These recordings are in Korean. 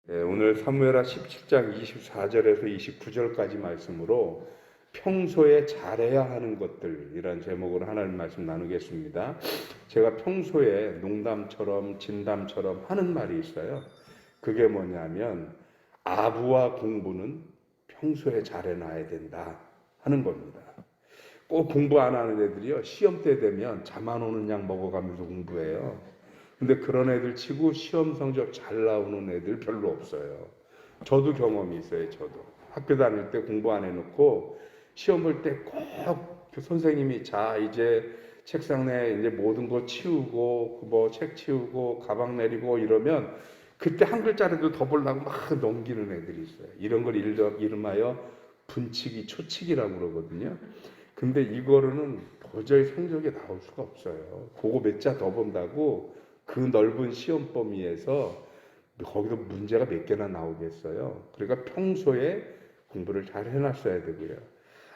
오늘 사무엘하 17장 24절에서 29절까지 말씀으로 평소에 잘해야 하는 것들이란 제목으로 하나님 말씀 나누겠습니다. 제가 평소에 농담처럼 진담처럼 하는 말이 있어요. 그게 뭐냐면 아부와 공부는 평소에 잘해놔야 된다 하는 겁니다. 꼭 공부 안 하는 애들이요, 시험 때 되면 잠 안 오는 약 먹어가면서 공부해요. 근데 그런 애들 치고 시험 성적 잘 나오는 애들 별로 없어요. 저도 경험이 있어요. 저도 학교 다닐 때 공부 안 해놓고 시험 볼 때 꼭 선생님이 자 이제 책상 내 이제 모든 거 치우고 뭐 책 치우고 가방 내리고 이러면 그때 한 글자라도 더 보려고 막 넘기는 애들이 있어요. 이런 걸 이름하여 분치기 초치기라고 그러거든요. 근데 이거로는 도저히 성적이 나올 수가 없어요. 그거 몇 자 더 본다고 그 넓은 시험 범위에서 거기서 문제가 몇 개나 나오겠어요. 그러니까 평소에 공부를 잘 해놨어야 되고요.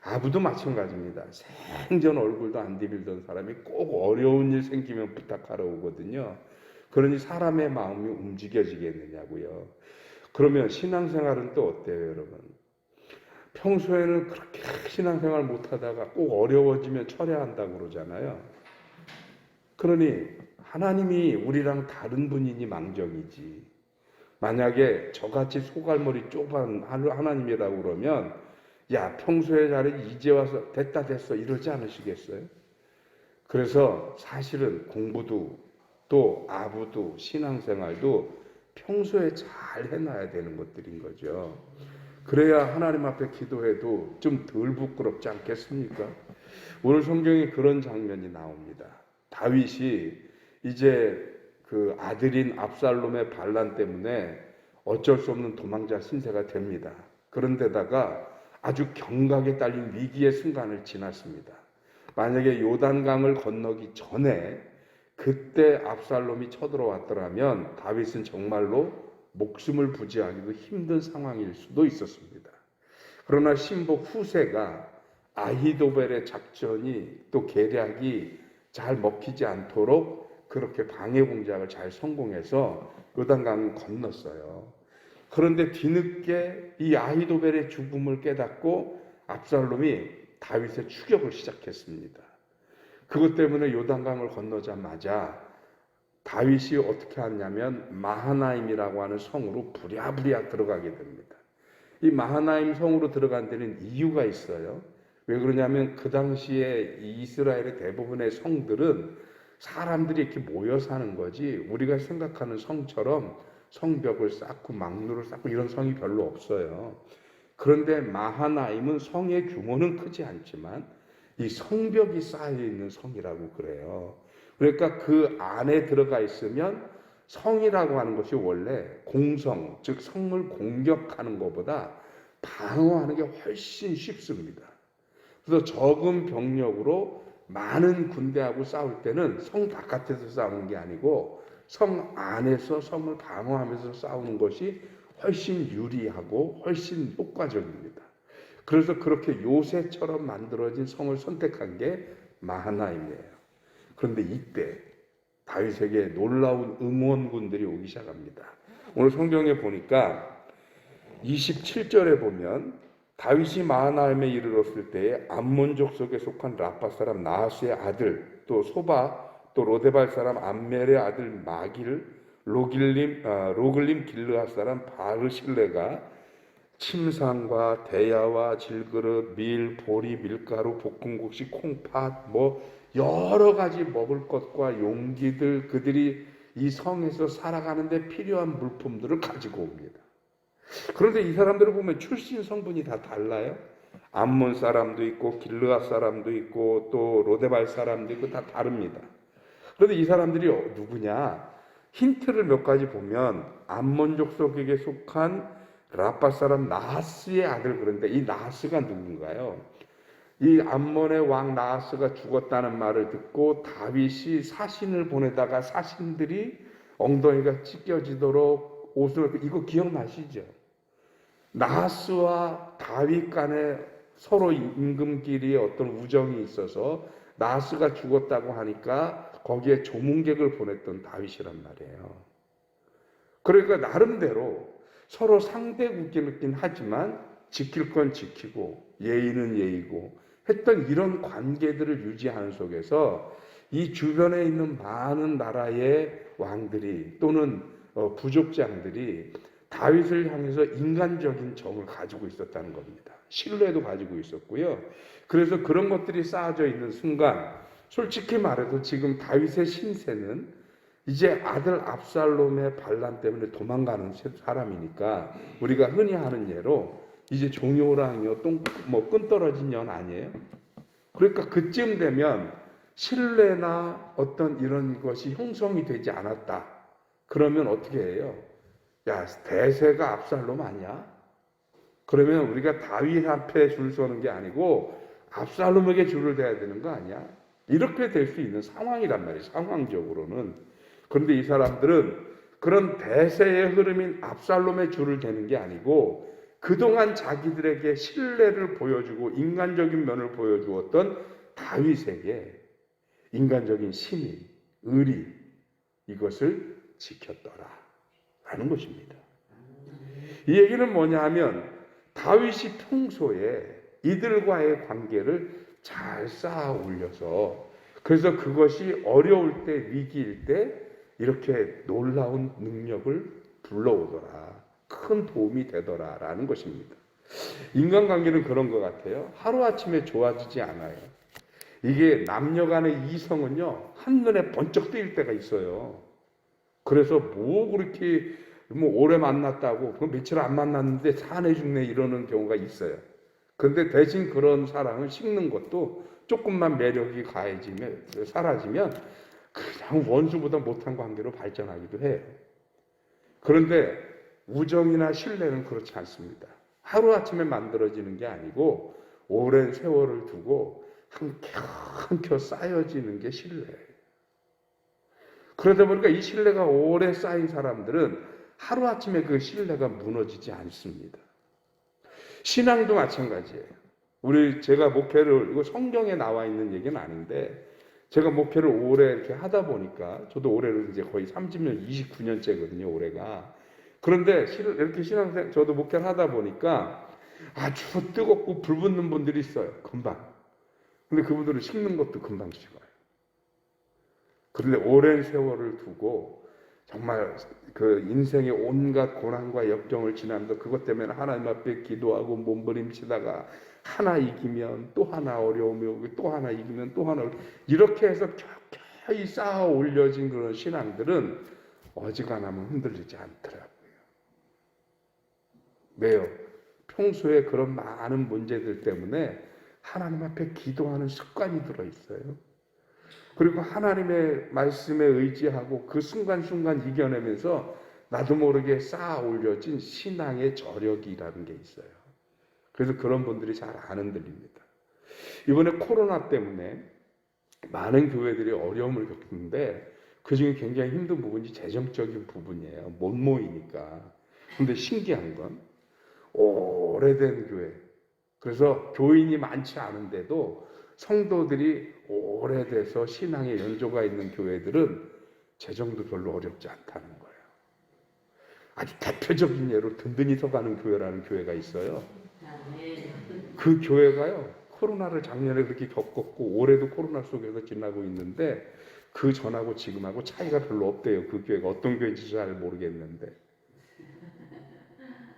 아부도 마찬가지입니다. 생전 얼굴도 안 디빌던 사람이 꼭 어려운 일 생기면 부탁하러 오거든요. 그러니 사람의 마음이 움직여지겠느냐고요. 그러면 신앙생활은 또 어때요, 여러분? 평소에는 그렇게 신앙생활 못하다가 꼭 어려워지면 철회한다고 그러잖아요. 그러니 하나님이 우리랑 다른 분이니 망정이지. 만약에 저같이 소갈머리 좁은 하나님이라고 그러면 야, 평소에 잘해 이제 와서 됐어 이러지 않으시겠어요? 그래서 사실은 공부도 또 아부도 신앙생활도 평소에 잘 해놔야 되는 것들인 거죠. 그래야 하나님 앞에 기도해도 좀 덜 부끄럽지 않겠습니까? 오늘 성경에 그런 장면이 나옵니다. 다윗이 이제 그 아들인 압살롬의 반란 때문에 어쩔 수 없는 도망자 신세가 됩니다. 그런데다가 아주 경각에 딸린 위기의 순간을 지났습니다. 만약에 요단강을 건너기 전에 그때 압살롬이 쳐들어왔더라면 다윗은 정말로 목숨을 부지하기도 힘든 상황일 수도 있었습니다. 그러나 신복 후세가 아히도벨의 작전이 또 계략이 잘 먹히지 않도록 그렇게 방해 공작을 잘 성공해서 요단강을 건넜어요. 그런데 뒤늦게 이 아히도벨의 죽음을 깨닫고 압살롬이 다윗의 추격을 시작했습니다. 그것 때문에 요단강을 건너자마자 다윗이 어떻게 하냐면 마하나임이라고 하는 성으로 부랴부랴 들어가게 됩니다. 이 마하나임 성으로 들어간 데는 이유가 있어요. 왜 그러냐면 그 당시에 이스라엘의 대부분의 성들은 사람들이 이렇게 모여 사는 거지 우리가 생각하는 성처럼 성벽을 쌓고 망루를 쌓고 이런 성이 별로 없어요. 그런데 마하나임은 성의 규모는 크지 않지만 이 성벽이 쌓여 있는 성이라고 그래요. 그러니까 그 안에 들어가 있으면 성이라고 하는 것이 원래 공성, 즉 성을 공격하는 것보다 방어하는 게 훨씬 쉽습니다. 그래서 적은 병력으로 많은 군대하고 싸울 때는 성 바깥에서 싸우는 게 아니고 성 안에서 성을 방어하면서 싸우는 것이 훨씬 유리하고 훨씬 효과적입니다. 그래서 그렇게 요새처럼 만들어진 성을 선택한 게 마하나임이에요. 그런데 이때 다윗에게 놀라운 응원군들이 오기 시작합니다. 오늘 성경에 보니까 27절에 보면 다윗이 마하나임에 이르렀을 때에 암몬족 속에 속한 라파 사람 나하스의 아들 또 소바 또 로데발 사람 암멜의 아들 마길 로글림 길르앗 사람 바르실레가 침상과 대야와 질그릇, 밀, 보리, 밀가루, 볶음국시, 콩팥 뭐 여러 가지 먹을 것과 용기들 그들이 이 성에서 살아가는데 필요한 물품들을 가지고 옵니다. 그런데 이 사람들을 보면 출신 성분이 다 달라요. 암몬 사람도 있고 길르앗 사람도 있고 또 로데발 사람도 있고 다 다릅니다. 그런데 이 사람들이 누구냐? 힌트를 몇 가지 보면 암몬족 속에게 속한 라파 사람 나하스의 아들. 그런데 이 나하스가 누군가요? 이 암몬의 왕 나하스가 죽었다는 말을 듣고 다윗이 사신을 보내다가 사신들이 엉덩이가 찢겨지도록 옷을 이거 기억나시죠? 나하스와 다윗 간에 서로 임금끼리 어떤 우정이 있어서 나하스가 죽었다고 하니까 거기에 조문객을 보냈던 다윗이란 말이에요. 그러니까 나름대로 서로 상대국이긴 하지만 지킬 건 지키고 예의는 예의고 했던 이런 관계들을 유지하는 속에서 이 주변에 있는 많은 나라의 왕들이 또는 부족장들이 다윗을 향해서 인간적인 정을 가지고 있었다는 겁니다. 신뢰도 가지고 있었고요. 그래서 그런 것들이 쌓아져 있는 순간 솔직히 말해도 지금 다윗의 신세는 이제 아들 압살롬의 반란 때문에 도망가는 사람이니까 우리가 흔히 하는 예로 이제 종요랑요 끈 떨어진 년 아니에요? 그러니까 그쯤 되면 신뢰나 어떤 이런 것이 형성이 되지 않았다. 그러면 어떻게 해요? 야, 대세가 압살롬 아니야? 그러면 우리가 다윗 앞에 줄 서는 게 아니고 압살롬에게 줄을 대야 되는 거 아니야? 이렇게 될 수 있는 상황이란 말이에요. 상황적으로는. 그런데 이 사람들은 그런 대세의 흐름인 압살롬의 줄을 대는 게 아니고 그동안 자기들에게 신뢰를 보여주고 인간적인 면을 보여주었던 다윗에게 인간적인 신의, 의리 이것을 지켰더라 라는 것입니다. 이 얘기는 뭐냐 하면 다윗이 평소에 이들과의 관계를 잘 쌓아 올려서 그래서 그것이 어려울 때 위기일 때 이렇게 놀라운 능력을 불러오더라. 큰 도움이 되더라 라는 것입니다. 인간관계는 그런 것 같아요. 하루아침에 좋아지지 않아요. 이게 남녀 간의 이성은요 한눈에 번쩍 뜨일 때가 있어요. 그래서 뭐 그렇게 오래 만났다고 그럼 며칠 안 만났는데 사내 죽네 이러는 경우가 있어요. 그런데 대신 그런 사랑을 식는 것도 조금만 매력이 가해지면 사라지면 그냥 원수보다 못한 관계로 발전하기도 해요. 그런데 우정이나 신뢰는 그렇지 않습니다. 하루아침에 만들어지는 게 아니고 오랜 세월을 두고 한 켜 쌓여지는 게 신뢰예요. 그러다 보니까 이 신뢰가 오래 쌓인 사람들은 하루아침에 그 신뢰가 무너지지 않습니다. 신앙도 마찬가지예요. 제가 목회를, 이거 성경에 나와 있는 얘기는 아닌데, 제가 목회를 오래 이렇게 하다 보니까, 저도 올해는 이제 거의 30년, 29년째거든요, 올해가. 그런데 이렇게 저도 목회를 하다 보니까 아주 뜨겁고 불붙는 분들이 있어요, 금방. 근데 그분들은 식는 것도 금방 식어요. 그런데 오랜 세월을 두고 정말 그 인생의 온갖 고난과 역경을 지나면서 그것 때문에 하나님 앞에 기도하고 몸부림치다가 하나 이기면 또 하나 어려움이 오고 또 하나 이기면 또 하나 이렇게 해서 켜켜이 쌓아 올려진 그런 신앙들은 어지간하면 흔들리지 않더라고요. 왜요? 평소에 그런 많은 문제들 때문에 하나님 앞에 기도하는 습관이 들어있어요. 그리고 하나님의 말씀에 의지하고 그 순간순간 이겨내면서 나도 모르게 쌓아 올려진 신앙의 저력이라는 게 있어요. 그래서 그런 분들이 잘 안 흔들립니다. 이번에 코로나 때문에 많은 교회들이 어려움을 겪는데 그중에 굉장히 힘든 부분이 재정적인 부분이에요. 못 모이니까. 근데 신기한 건 오래된 교회, 그래서 교인이 많지 않은데도 성도들이 오래돼서 신앙의 연조가 있는 교회들은 재정도 별로 어렵지 않다는 거예요. 아주 대표적인 예로 든든히 서가는 교회라는 교회가 있어요. 그 교회가요, 코로나를 작년에 그렇게 겪었고 올해도 코로나 속에서 지나고 있는데 그 전하고 지금하고 차이가 별로 없대요. 그 교회가 어떤 교회인지 잘 모르겠는데.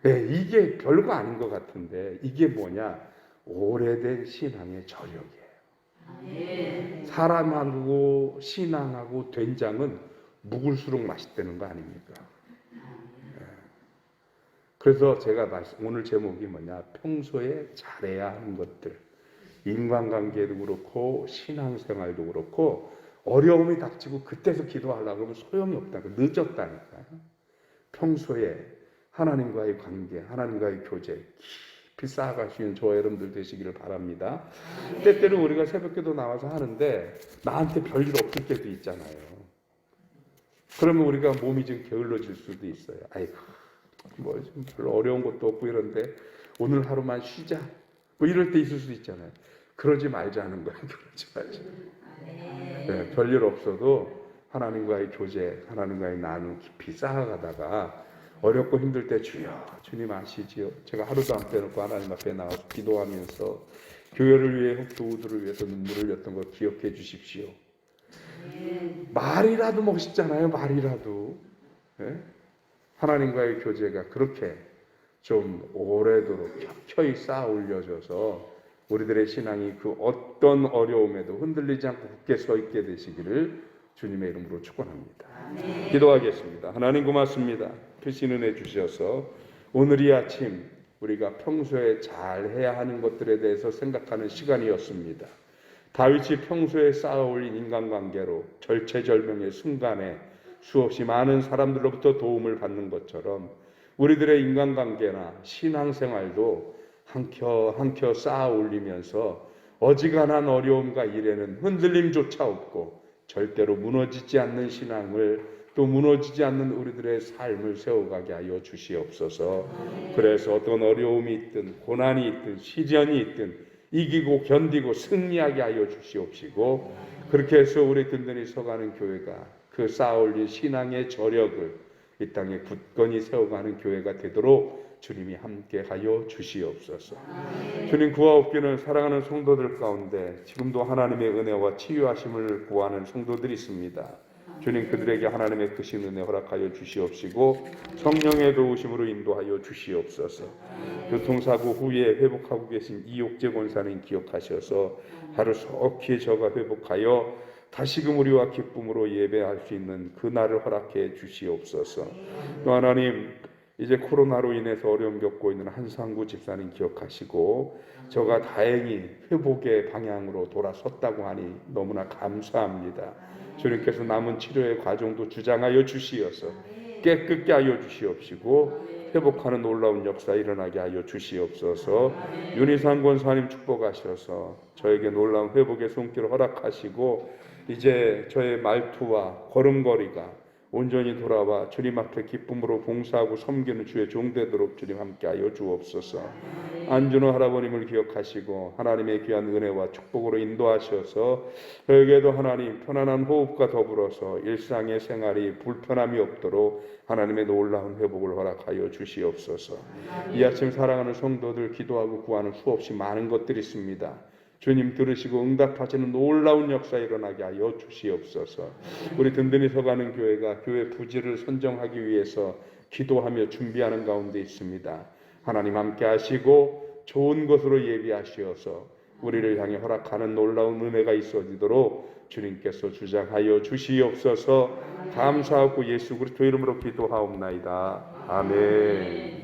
네, 이게 별거 아닌 것 같은데 이게 뭐냐? 오래된 신앙의 저력이에요. 사람하고 신앙하고 된장은 묵을수록 맛있다는 거 아닙니까? 그래서 제가 오늘 제목이 뭐냐? 평소에 잘해야 하는 것들. 인간관계도 그렇고 신앙생활도 그렇고 어려움이 닥치고 그때서 기도하려고 하면 소용이 없다고 늦었다니까요. 평소에 하나님과의 관계, 하나님과의 교제 깊이 쌓아갈 수 있는 저와 여러분들 되시기를 바랍니다. 때때로 우리가 새벽기도 나와서 하는데 나한테 별일 없을 때도 있잖아요. 그러면 우리가 몸이 좀 게을러질 수도 있어요. 아이고 뭐 좀 별로 어려운 것도 없고 이런데 오늘 하루만 쉬자 뭐 이럴 때 있을 수도 있잖아요. 그러지 말자는 거예요. 그러지 말자. 네, 별일 없어도 하나님과의 교제, 하나님과의 나눔 깊이 쌓아가다가 어렵고 힘들 때 주여 주님 아시지요. 제가 하루도 안 빼놓고 하나님 앞에 나와서 기도하면서 교회를 위해 혹도우들을 위해서 눈물을 흘렸던 걸 기억해 주십시오. 말이라도 멋있잖아요. 말이라도. 예? 하나님과의 교제가 그렇게 좀 오래도록 켜켜이 쌓아 올려져서 우리들의 신앙이 그 어떤 어려움에도 흔들리지 않고 굳게 서 있게 되시기를 주님의 이름으로 축원합니다. 기도하겠습니다. 하나님 고맙습니다. 크신 은혜 주셔서 오늘 이 아침 우리가 평소에 잘 해야 하는 것들에 대해서 생각하는 시간이었습니다. 다윗이 평소에 쌓아 올린 인간관계로 절체절명의 순간에 수없이 많은 사람들로부터 도움을 받는 것처럼 우리들의 인간관계나 신앙생활도 한켜 쌓아 올리면서 어지간한 어려움과 일에는 흔들림조차 없고 절대로 무너지지 않는 신앙을 또 무너지지 않는 우리들의 삶을 세워가게 하여 주시옵소서. 그래서 어떤 어려움이 있든 고난이 있든 시련이 있든 이기고 견디고 승리하게 하여 주시옵시고 그렇게 해서 우리 든든히 서가는 교회가 그 쌓아올린 신앙의 저력을 이 땅에 굳건히 세워가는 교회가 되도록 주님이 함께 하여 주시옵소서. 주님 구하 없기는 사랑하는 성도들 가운데 지금도 하나님의 은혜와 치유하심을 구하는 성도들이 있습니다. 주님 그들에게 하나님의 크신 은혜 허락하여 주시옵시고 성령의 도우심으로 인도하여 주시옵소서. 교통사고 후에 회복하고 계신 이옥재 권사님 기억하셔서 하루속히 저가 회복하여 다시금 우리와 기쁨으로 예배할 수 있는 그 날을 허락해 주시옵소서. 또 하나님 이제 코로나로 인해서 어려움 겪고 있는 한상구 집사님 기억하시고 저가 다행히 회복의 방향으로 돌아섰다고 하니 너무나 감사합니다. 주님께서 남은 치료의 과정도 주장하여 주시어서 깨끗게 하여 주시옵시고 회복하는 놀라운 역사 일어나게 하여 주시옵소서. 윤희상 권사님 축복하셔서 저에게 놀라운 회복의 손길을 허락하시고 이제 저의 말투와 걸음걸이가 온전히 돌아와 주님 앞에 기쁨으로 봉사하고 섬기는 주의 종되도록 주님 함께하여 주옵소서. 안준호 할아버님을 기억하시고 하나님의 귀한 은혜와 축복으로 인도하셔서 저에게도 하나님 편안한 호흡과 더불어서 일상의 생활이 불편함이 없도록 하나님의 놀라운 회복을 허락하여 주시옵소서. 이 아침 사랑하는 성도들 기도하고 구하는 수없이 많은 것들이 있습니다. 주님 들으시고 응답하시는 놀라운 역사 일어나게 하여 주시옵소서. 우리 든든히 서가는 교회가 교회 부지를 선정하기 위해서 기도하며 준비하는 가운데 있습니다. 하나님 함께 하시고 좋은 것으로 예비하시어서 우리를 향해 허락하는 놀라운 은혜가 있어지도록 주님께서 주장하여 주시옵소서. 감사하고 예수 그리스도 이름으로 기도하옵나이다. 아멘.